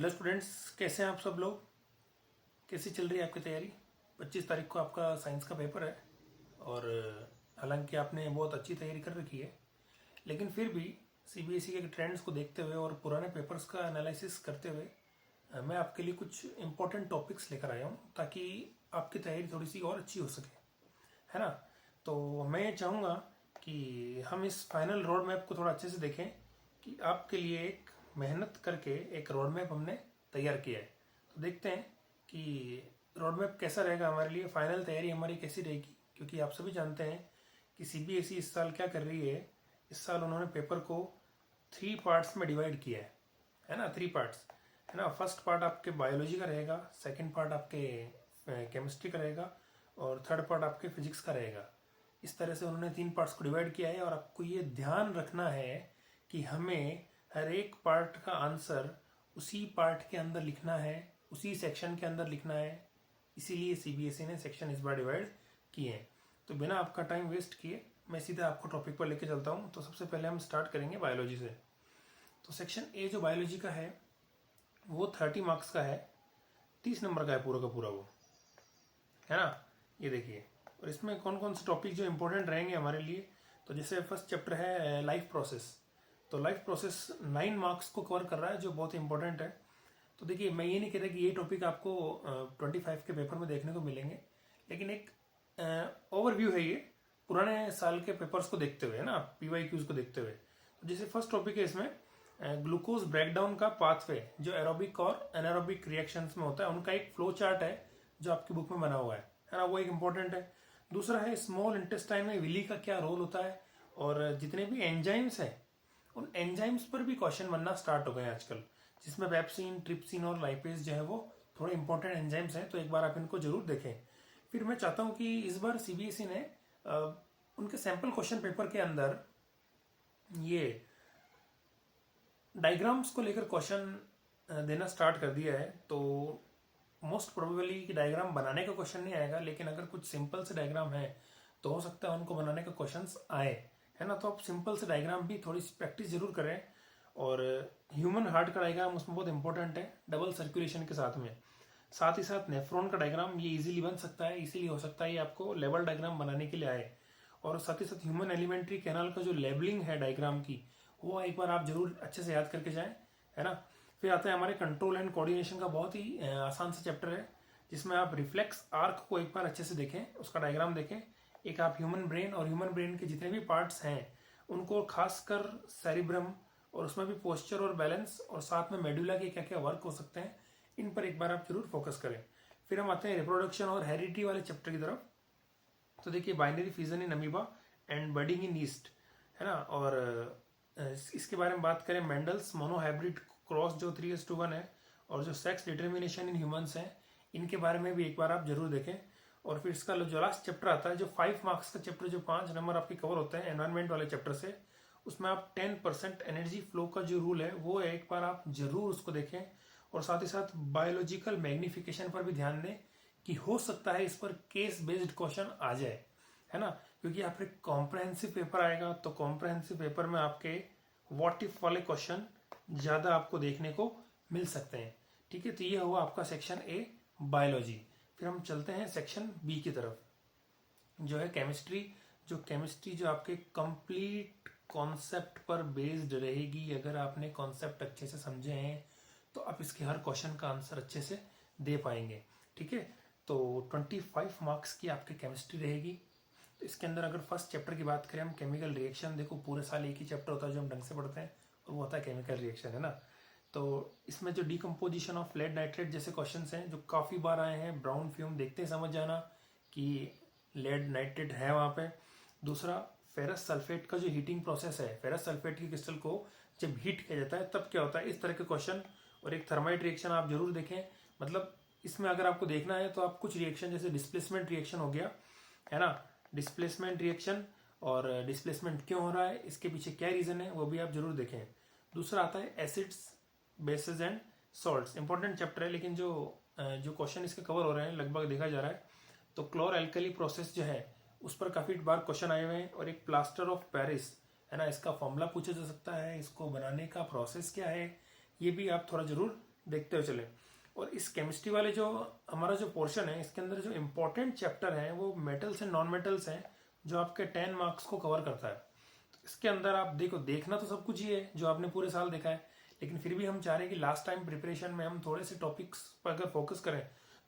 Hello students, कैसे हैं आप सब लोग। कैसी चल रही है आपकी तैयारी। 25 तारीख को आपका साइंस का पेपर है और हालांकि आपने बहुत अच्छी तैयारी कर रखी है, लेकिन फिर भी सीबीएसई के ट्रेंड्स को देखते हुए और पुराने पेपर्स का एनालिसिस करते हुए मैं आपके लिए कुछ इंपॉर्टेंट टॉपिक्स लेकर आया हूँ ताकि आपकी तैयारी थोड़ी सी और अच्छी हो सके, है ना। तो मैं ये चाहूँगा कि हम इस फाइनल रोड मैप को थोड़ा अच्छे से देखें कि आपके लिए एक मेहनत करके एक रोड मैप हमने तैयार किया है। तो देखते हैं कि रोड मैप कैसा रहेगा हमारे लिए, फाइनल तैयारी हमारी कैसी रहेगी। क्योंकि आप सभी जानते हैं कि सीबीएसई इस साल क्या कर रही है। इस साल उन्होंने पेपर को 3 पार्ट्स में डिवाइड किया है ना। 3 पार्ट्स, है ना। फर्स्ट पार्ट आपके बायोलॉजी का रहेगा, सेकंड पार्ट आपके केमिस्ट्री का रहेगा और थर्ड पार्ट आपके फिजिक्स का रहेगा। इस तरह से उन्होंने 3 पार्ट्स को डिवाइड किया है और आपको ये ध्यान रखना है कि हमें हर एक पार्ट का आंसर उसी पार्ट के अंदर लिखना है, उसी सेक्शन के अंदर लिखना है। इसीलिए सीबीएसई ने सेक्शन इस बार डिवाइड किए हैं। तो बिना आपका टाइम वेस्ट किए मैं सीधा आपको टॉपिक पर लेके चलता हूँ। तो सबसे पहले हम स्टार्ट करेंगे बायोलॉजी से। तो सेक्शन ए जो बायोलॉजी का है वो 30 मार्क्स का है, 30 नंबर का है पूरा का पूरा वो, है ना। ये देखिए, और इसमें कौन कौन से टॉपिक जो इंपॉर्टेंट रहेंगे हमारे लिए। तो जैसे फर्स्ट चैप्टर है लाइफ प्रोसेस। तो लाइफ प्रोसेस 9 मार्क्स को कवर कर रहा है, जो बहुत इंपॉर्टेंट है। तो देखिए, मैं ये नहीं कह रहा कि ये टॉपिक आपको 25 के पेपर में देखने को मिलेंगे, लेकिन एक ओवरव्यू है ये पुराने साल के पेपर्स को देखते हुए, है ना, पीवाईक्यूज को देखते हुए। तो जैसे फर्स्ट टॉपिक है इसमें ग्लूकोज ब्रेकडाउन का पाथवे, जो एरोबिक और एनारोबिक रिएक्शंस में होता है, उनका एक फ्लो चार्ट है जो आपकी बुक में बना हुआ है ना। वो एक इंपॉर्टेंट है। दूसरा है स्मॉल इंटेस्टाइन में विली का क्या रोल होता है, और जितने भी एंजाइम्स हैं उन एंजाइम्स पर भी क्वेश्चन बनना स्टार्ट हो गए हैं आजकल, जिसमें वेप्सिन, ट्रिप्सिन और लाइपेज जो है वो थोड़े इंपॉर्टेंट एंजाइम्स हैं। तो एक बार आप इनको जरूर देखें। फिर मैं चाहता हूँ कि इस बार सीबीएसई ने उनके सैंपल क्वेश्चन पेपर के अंदर ये डायग्राम्स को लेकर क्वेश्चन देना स्टार्ट कर दिया है। तो मोस्ट प्रोबेबली कि डायग्राम बनाने का क्वेश्चन नहीं आएगा, लेकिन अगर कुछ सिंपल से डायग्राम है तो हो सकता है उनको बनाने का क्वेश्चन आए, है ना। तो आप सिंपल से डायग्राम भी थोड़ी सी प्रैक्टिस जरूर करें। और ह्यूमन हार्ट का डायग्राम उसमें बहुत इंपॉर्टेंट है, डबल सर्कुलेशन के साथ में। साथ ही साथ नेफ्रॉन का डायग्राम ये इजीली बन सकता है, इसीलिए हो सकता है ये आपको लेवल डायग्राम बनाने के लिए आए। और साथ ही साथ ह्यूमन एलिमेंट्री कैनाल का जो लेबलिंग है डायग्राम की, वो एक बार आप जरूर अच्छे से याद करके जाएं, है ना। फिर आता है हमारे कंट्रोल एंड कोऑर्डिनेशन का बहुत ही आसान सा चैप्टर है, जिसमें आप रिफ्लेक्स आर्क को एक बार अच्छे से देखें, उसका डायग्राम देखें। एक आप ह्यूमन ब्रेन और ह्यूमन ब्रेन के जितने भी पार्ट्स हैं उनको, खासकर सेरिब्रम और उसमें भी पोस्चर और बैलेंस और साथ में मेडुला के क्या क्या वर्क हो सकते हैं, इन पर एक बार आप जरूर फोकस करें। फिर हम आते हैं रिप्रोडक्शन और हेरिडिटी वाले चैप्टर की तरफ। तो देखिए, binary fission in amoeba and budding in east, है ना। और इसके बारे में बात करें, मेंडल्स मोनोहाइब्रिड क्रॉस जो 3:1 है, और जो सेक्स डिटर्मिनेशन इन ह्यूमंस हैं, इनके बारे में भी एक बार आप जरूर देखें। और फिर इसका जो लास्ट चैप्टर आता है, जो 5 मार्क्स का चैप्टर, जो 5 नंबर आपके कवर होते हैं एनवायरमेंट वाले चैप्टर से, उसमें आप 10% एनर्जी फ्लो का जो रूल है वो एक बार आप जरूर उसको देखें। और साथ ही साथ बायोलॉजिकल मैग्निफिकेशन पर भी ध्यान दें कि हो सकता है इस पर केस बेस्ड क्वेश्चन आ जाए, है ना। क्योंकि आपके कॉम्प्रहेंसिव पेपर आएगा, तो कॉम्प्रहेंसिव पेपर में आपके व्हाट इफ वाले क्वेश्चन ज़्यादा आपको देखने को मिल सकते हैं। ठीक है, तो ये हुआ आपका सेक्शन ए बायोलॉजी। फिर हम चलते हैं सेक्शन बी की तरफ, जो है केमिस्ट्री। जो केमिस्ट्री जो आपके कंप्लीट कॉन्सेप्ट पर बेस्ड रहेगी। अगर आपने कॉन्सेप्ट अच्छे से समझे हैं तो आप इसके हर क्वेश्चन का आंसर अच्छे से दे पाएंगे। ठीक है, तो 25 मार्क्स की आपकी केमिस्ट्री रहेगी। तो इसके अंदर अगर फर्स्ट चैप्टर की बात करें हम, केमिकल रिएक्शन, देखो पूरे साल एक ही चैप्टर होता है जो हम ढंग से पढ़ते हैं, और वो होता है केमिकल रिएक्शन, है ना। तो इसमें जो डिकम्पोजिशन ऑफ लेड नाइट्रेट जैसे क्वेश्चन हैं जो काफ़ी बार आए हैं, ब्राउन फ्यूम देखते ही समझ जाना कि लेड नाइट्रेट है वहाँ पे। दूसरा, फेरस सल्फेट का जो हीटिंग प्रोसेस है, फेरस सल्फेट की क्रिस्टल को जब हीट किया जाता है तब क्या होता है, इस तरह के क्वेश्चन। और एक थर्माइट रिएक्शन आप जरूर देखें। मतलब इसमें अगर आपको देखना है तो आप कुछ रिएक्शन, जैसे डिस्प्लेसमेंट रिएक्शन हो गया, है ना, डिस्प्लेसमेंट रिएक्शन, और डिस्प्लेसमेंट क्यों हो रहा है, इसके पीछे क्या रीजन है, वो भी आप जरूर देखें। दूसरा आता है acids, basis and salts. Important chapter है, लेकिन जो क्वेश्चन इसके कवर हो रहे हैं लगभग देखा जा रहा है, तो क्लोर एल्कली प्रोसेस जो है उस पर काफी बार क्वेश्चन आए हुए हैं। और एक प्लास्टर ऑफ पेरिस, है ना, इसका फॉर्मूला पूछा जा सकता है, इसको बनाने का प्रोसेस क्या है, ये भी आप थोड़ा जरूर देखते हुए चले। और इस केमिस्ट्री वाले जो हमारा जो पोर्शन है, इसके अंदर जो इम्पोर्टेंट चैप्टर है वो मेटल्स एंड नॉन मेटल्स हैं, जो आपके 10 मार्क्स को कवर करता है। तो इसके अंदर आप देखो, देखना तो सब कुछ ही है जो आपने पूरे साल देखा है, लेकिन फिर भी हम चाह रहे हैं कि लास्ट टाइम प्रिपरेशन में हम थोड़े से टॉपिक्स पर अगर फोकस करें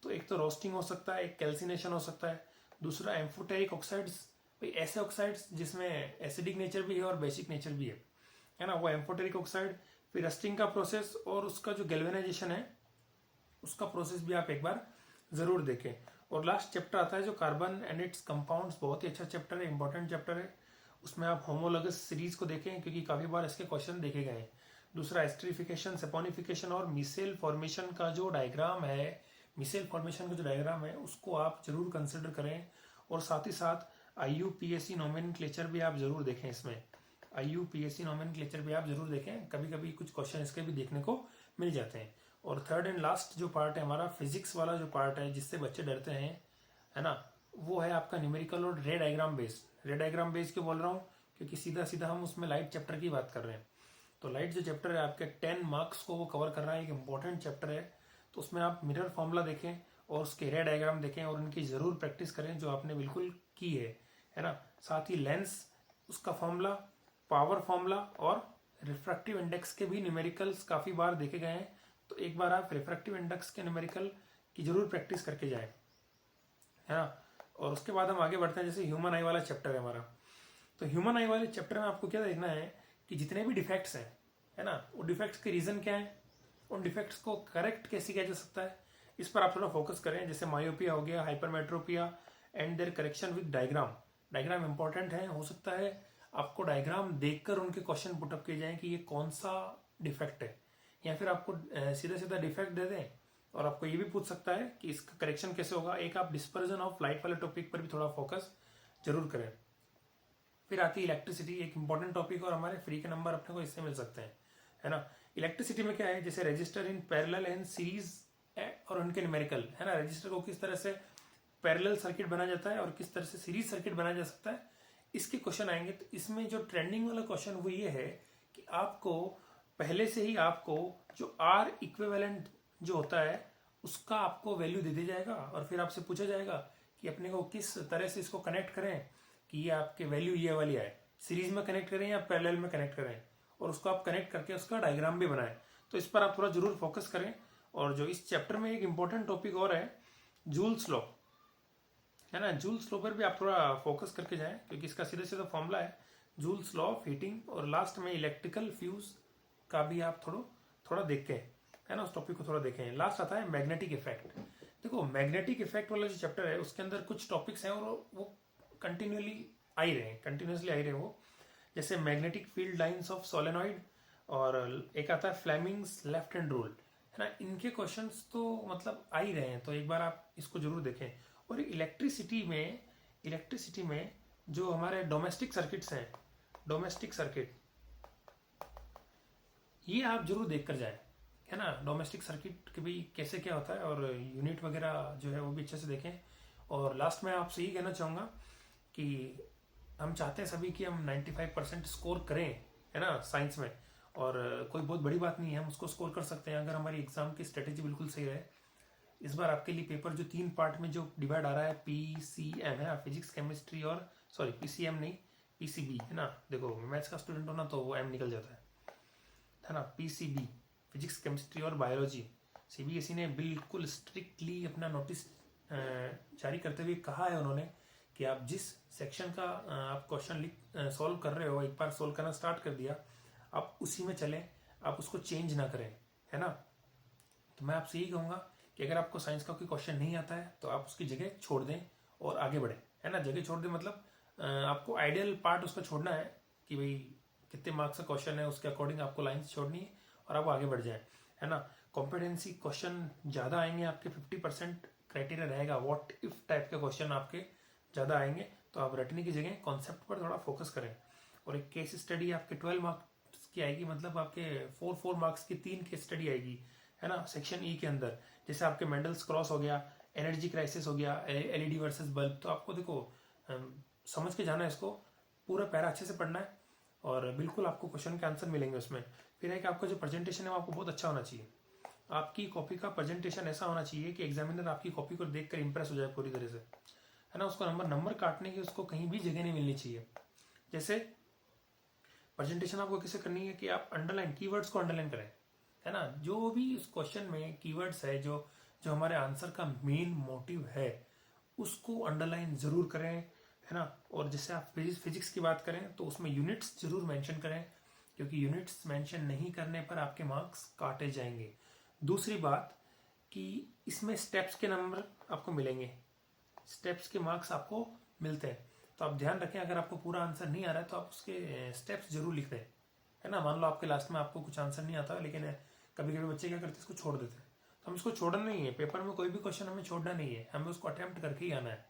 तो एक तो रोस्टिंग हो सकता है, एक कैल्सिनेशन हो सकता है, दूसरा एम्फोटेरिक ऑक्साइड्स, भाई ऐसे ऑक्साइड्स जिसमें एसिडिक नेचर भी है और बेसिक नेचर भी है ना, वो एम्फोटेरिक ऑक्साइड, फिर रस्टिंग का प्रोसेस और उसका जो गैल्वेनाइजेशन है उसका प्रोसेस भी आप एक बार जरूर देखें। और लास्ट चैप्टर आता है जो कार्बन एंड इट्स कंपाउंड्स, बहुत ही अच्छा चैप्टर है, इंपॉर्टेंट चैप्टर है। उसमें आप होमोलॉगस सीरीज को देखें क्योंकि काफी बार इसके क्वेश्चन देखे गए हैं। दूसरा एस्टरिफिकेशन, सेपोनिफिकेशन और मिसेल फॉर्मेशन का जो डायग्राम है, मिसेल फॉर्मेशन का जो डायग्राम है उसको आप जरूर कंसिडर करें। और साथ ही साथ IUPAC नोमेनक्लेचर भी आप जरूर देखें। इसमें IUPAC नोमेनक्लेचर भी आप जरूर देखें, कभी कभी कुछ क्वेश्चन इसके भी देखने को मिल जाते हैं। और थर्ड एंड लास्ट जो पार्ट है हमारा, फिजिक्स वाला जो पार्ट है जिससे बच्चे डरते हैं, है ना, वो है आपका न्यूमेरिकल और रे डायग्राम बेस्ड। रे डायग्राम बेस्ड क्यों बोल रहा हूँ, क्योंकि सीधा सीधा हम उसमें लाइट चैप्टर की बात कर रहे हैं। तो लाइट जो चैप्टर है आपके 10 मार्क्स को वो कवर कर रहा है, एक इंपॉर्टेंट चैप्टर है। तो उसमें आप मिरर फॉर्मूला देखें और उसके रे डायग्राम देखें और उनकी जरूर प्रैक्टिस करें जो आपने बिल्कुल की है ना। साथ ही लेंस, उसका फॉर्मूला, पावर फॉर्मूला और रिफ्रैक्टिव इंडेक्स के भी न्यूमेरिकल्स काफी बार देखे गए हैं। तो एक बार आप रिफ्रैक्टिव इंडेक्स के न्यूमेरिकल की जरूर प्रैक्टिस करके जाएं, है ना। और उसके बाद हम आगे बढ़ते हैं, जैसे ह्यूमन आई वाला चैप्टर है हमारा। तो ह्यूमन आई वाले चैप्टर में आपको क्या देखना है कि जितने भी डिफेक्ट्स हैं, है ना, वो डिफेक्ट्स के रीजन क्या है, उन डिफेक्ट्स को करेक्ट कैसे किया जा सकता है, इस पर आप थोड़ा फोकस करें। जैसे मायोपिया हो गया, hypermetropia and their correction with diagram. Diagram important है, हो सकता है आपको डायग्राम देखकर उनके क्वेश्चन पुटअप किए जाएं कि ये कौन सा डिफेक्ट है, या फिर आपको सीधा सीधा डिफेक्ट दे दें और आपको ये भी पूछ सकता है कि इसका करेक्शन कैसे होगा। एक आप डिस्पर्जन ऑफ लाइट वाले टॉपिक पर भी थोड़ा फोकस जरूर करें। फिर आती है इलेक्ट्रिसिटी, एक इंपॉर्टेंट टॉपिक, और हमारे फ्री के नंबर अपने को इससे मिल सकते हैं, है ना। इलेक्ट्रिसिटी में क्या है, जैसे register in parallel and series और उनके न्यूमेरिकल, है ना। रजिस्टर को किस तरह से पैरेलल सर्किट बनाया जाता है और किस तरह से सीरीज सर्किट बनाया जा सकता है, इसके क्वेश्चन आएंगे। तो इसमें जो ट्रेंडिंग वाला क्वेश्चन वो ये है कि आपको पहले से ही आपको जो R इक्विवेलेंट जो होता है उसका आपको वैल्यू दे दिया जाएगा और फिर आपसे पूछा जाएगा कि अपने को किस तरह से इसको कनेक्ट करें कि ये आपके वैल्यू ये वाली आए, सीरीज में कनेक्ट करें या पैरेलल में कनेक्ट करें, और उसको आप कनेक्ट करके उसका डायग्राम भी बनाएं। तो इस पर आप थोड़ा जरूर फोकस करें। और जो इस चैप्टर में एक इंपॉर्टेंट टॉपिक और है, जूल्स लॉ, है ना। जूल्स लॉ पर भी आप थोड़ा फोकस करके जाएं क्योंकि इसका सीधा सीधा फॉर्मूला है जूल्स लॉ ऑफ हीटिंग। और लास्ट में इलेक्ट्रिकल फ्यूज का भी आप थोड़ा देख के, है ना, उस टॉपिक को थोड़ा देखें। लास्ट आता है मैग्नेटिक इफेक्ट। देखो मैग्नेटिक इफेक्ट वाला जो चैप्टर है उसके अंदर कुछ टॉपिक्स हैं और वो कंटिन्यूसली आई रहे वो, जैसे magnetic field lines of solenoid, और एक आता है फ्लेमिंग्स लेफ्ट हैंड रूल, है ना। इनके क्वेश्चंस तो मतलब आ ही रहे हैं, तो एक बार आप इसको जरूर देखें। और इलेक्ट्रिसिटी में जो हमारे डोमेस्टिक सर्किट्स हैं, डोमेस्टिक सर्किट, ये आप जरूर देख कर जाएं, है ना। डोमेस्टिक सर्किट के भी कैसे क्या होता है और यूनिट वगैरह जो है वो भी अच्छे से देखें। और लास्ट में आपसे यही कहना चाहूँगा कि हम चाहते हैं सभी कि हम 95% स्कोर करें, है ना, साइंस में। और कोई बहुत बड़ी बात नहीं है, हम उसको स्कोर कर सकते हैं अगर हमारी एग्जाम की स्ट्रेटेजी बिल्कुल सही रहे। इस बार आपके लिए पेपर जो 3 पार्ट में जो डिवाइड आ रहा है, PCM है, फिजिक्स केमिस्ट्री और सॉरी PCM नहीं, PCB, है ना। देखो मैथ्स का स्टूडेंट हो ना तो वो M निकल जाता है ना। PCB, फिजिक्स केमिस्ट्री और बायोलॉजी। CBSE ने बिल्कुल स्ट्रिक्टली अपना नोटिस जारी करते हुए कहा है उन्होंने कि आप जिस सेक्शन का आप क्वेश्चन सॉल्व कर रहे हो, एक बार सॉल्व करना स्टार्ट कर दिया, आप उसी में चलें, आप उसको चेंज ना करें, है ना। तो मैं आपसे यही कहूँगा कि अगर आपको साइंस का कोई क्वेश्चन नहीं आता है तो आप उसकी जगह छोड़ दें और आगे बढ़ें, है ना। जगह छोड़ दें मतलब आपको आइडियल पार्ट उसका छोड़ना है कि भाई कितने मार्क्स का क्वेश्चन है उसके अकॉर्डिंग आपको लाइन्स छोड़नी है और आप आगे बढ़ जाए, है ना। कॉम्पिटेंसी क्वेश्चन ज़्यादा आएंगे आपके, 50% क्राइटेरिया रहेगा, व्हाट इफ टाइप के क्वेश्चन आपके ज़्यादा आएंगे, तो आप रटने की जगह कॉन्सेप्ट पर थोड़ा फोकस करें। और एक केस स्टडी आपके 12 मार्क्स की आएगी, मतलब आपके 4 मार्क्स की 3 केस स्टडी आएगी, है ना, सेक्शन E के अंदर। जैसे आपके मेंडल्स क्रॉस हो गया, एनर्जी क्राइसिस हो गया, LED वर्सेस बल्ब। तो आपको देखो समझ के जाना है इसको, पूरा पैरा अच्छे से पढ़ना है और बिल्कुल आपको क्वेश्चन के आंसर मिलेंगे उसमें। फिर है कि आपका जो प्रेजेंटेशन है वो आपको बहुत अच्छा होना चाहिए। आपकी कॉपी का प्रेजेंटेशन ऐसा होना चाहिए कि एग्जामिनर आपकी कॉपी को देखकर इंप्रेस हो जाए पूरी तरह से, है ना। उसको नंबर काटने की उसको कहीं भी जगह नहीं मिलनी चाहिए। जैसे प्रेजेंटेशन आपको कैसे करनी है कि आप अंडरलाइन कीवर्ड्स को अंडरलाइन करें, है ना। जो भी उस क्वेश्चन में कीवर्ड्स है, जो जो हमारे आंसर का मेन मोटिव है, उसको अंडरलाइन जरूर करें, है ना। और जैसे आप फिजिक्स की बात करें तो उसमें यूनिट्स जरूर मेंशन करें, क्योंकि यूनिट्स मेंशन नहीं करने पर आपके मार्क्स काटे जाएंगे। दूसरी बात कि इसमें स्टेप्स के नंबर आपको मिलेंगे, स्टेप्स के मार्क्स आपको मिलते हैं। तो आप ध्यान रखें, अगर आपको पूरा आंसर नहीं आ रहा है तो आप उसके स्टेप्स जरूर लिख दें, है ना। मान लो आपके लास्ट में आपको कुछ आंसर नहीं आता, लेकिन कभी कभी बच्चे क्या करते हैं, इसको छोड़ देते हैं। तो हम इसको छोड़ना नहीं है, पेपर में कोई भी क्वेश्चन हमें छोड़ना नहीं है, हमें उसको अटेम्प्ट करके ही आना है।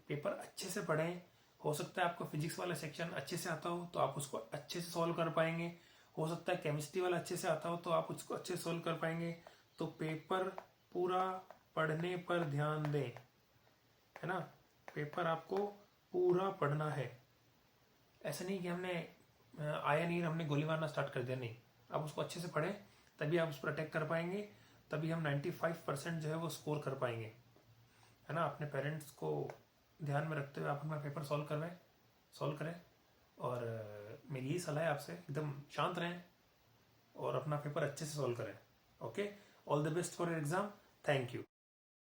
पेपर अच्छे से पढ़ें। हो सकता है आपको फिजिक्स वाला सेक्शन अच्छे से आता हो तो आप उसको अच्छे से सॉल्व कर पाएंगे, हो सकता है केमिस्ट्री वाला अच्छे से आता हो तो आप उसको अच्छे से सॉल्व कर पाएंगे। तो पेपर पूरा पढ़ने पर ध्यान दें, है ना। पेपर आपको पूरा पढ़ना है, ऐसा नहीं कि हमने आया नहीं हमने गोली मारना स्टार्ट कर दिया, नहीं। आप उसको अच्छे से पढ़ें, तभी आप उस पर अटैक कर पाएंगे, तभी हम 95% जो है वो स्कोर कर पाएंगे, है ना। अपने पेरेंट्स को ध्यान में रखते हुए आप अपना पेपर सॉल्व करें। और मेरी यही सलाह है आपसे, एकदम शांत रहें और अपना पेपर अच्छे से सॉल्व करें। Okay, all the best for your exam. Thank you.